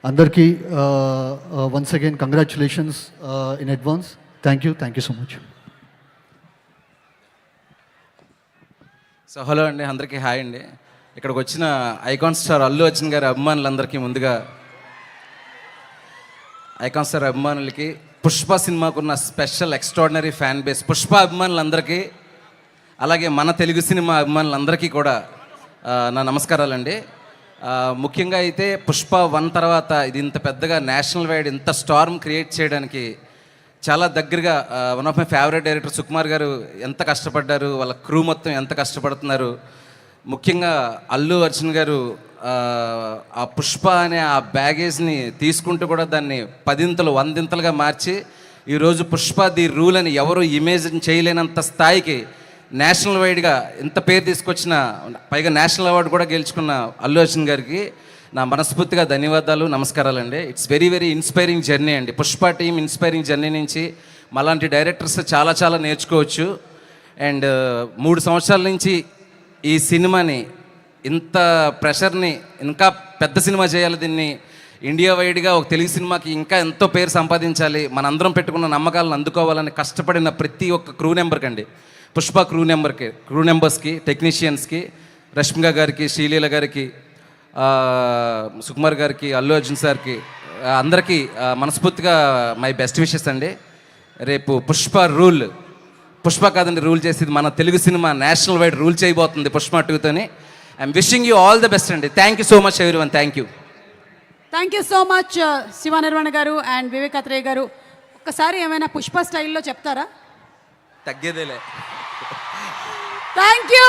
అందరికీ once again congratulations in advance. Thank you so much. So hello అండి, అందరికీ hi అండి. ఇక్కడికి వచ్చిన ఐకాన్ స్టార్ అల్లు అర్జున్ గారి అభిమానులందరికీ ముందుగా ఐకాన్ స్టార్ అభిమానులకి పుష్ప సినిమాకున్న special extraordinary fan base Pushpa అభిమానులందరికీ, అలాగే మన తెలుగు సినిమా అభిమానులందరికీ కూడా నా నమస్కారాలండి. ముఖ్యంగా అయితే పుష్ప 1 తర్వాత ఇది ఇంత పెద్దగా నేషనల్ వైడ్ ఇంత స్టార్మ్ క్రియేట్ చేయడానికి చాలా దగ్గరగా one of my favourite director Sukumar గారు ఎంత కష్టపడ్డారు, వాళ్ళ క్రూ మొత్తం ఎంత కష్టపడుతున్నారు. ముఖ్యంగా అల్లు అర్జున్ గారు ఆ పుష్ప అనే ఆ బ్యాగేజ్ని తీసుకుంటూ కూడా దాన్ని 10ంతలు 100ంతలుగా మార్చి ఈరోజు పుష్ప ది రూల్ అని ఎవరు ఇమేజిన్ చేయలేనంత స్థాయికి నేషనల్ వైడ్గా ఎంత పేరు తీసుకొచ్చిన, పైగా నేషనల్ అవార్డు కూడా గెలుచుకున్న అల్లు అర్జున్ గారికి నా మనస్ఫూర్తిగా ధన్యవాదాలు, నమస్కారాలండి. It's very very inspiring journey అండి. పుష్ప టీమ్ ఇన్స్పైరింగ్ జర్నీ నుంచి మాలాంటి డైరెక్టర్స్ చాలా చాలా నేర్చుకోవచ్చు. అండ్ 3 సంవత్సరాల నుంచి ఈ సినిమాని ఇంత ప్రెషర్ని ఇంకా పెద్ద సినిమా చేయాలి, దీన్ని ఇండియా వైడ్గా ఒక తెలుగు సినిమాకి ఇంకా ఎంతో పేరు సంపాదించాలి, మనందరం పెట్టుకున్న నమ్మకాలను అందుకోవాలని కష్టపడిన ప్రతి ఒక్క క్రూ నెంబర్కి అండి, పుష్ప క్రూ నెంబర్స్కి, టెక్నీషియన్స్కి, రష్మిక గారికి, శ్రీలీల గారికి, సుకుమార్ గారికి, అల్లు అర్జున్ సార్కి, అందరికీ మనస్ఫూర్తిగా మై బెస్ట్ విషెస్ అండి. రేపు పుష్ప కాదండి రూల్ చేసేది, మన Telugu cinema national wide rule చేయబోతుంది పుష్ప 2తోని. I'm wishing you all the best అండి. Thank you so much everyone. Thank you so much Shiva Nirvana garu and Vivek Athreya గారు. ఒక్కసారి ఏమైనా పుష్ప స్టైల్లో చెప్తారా? తగ్గేదేలే. Thank you.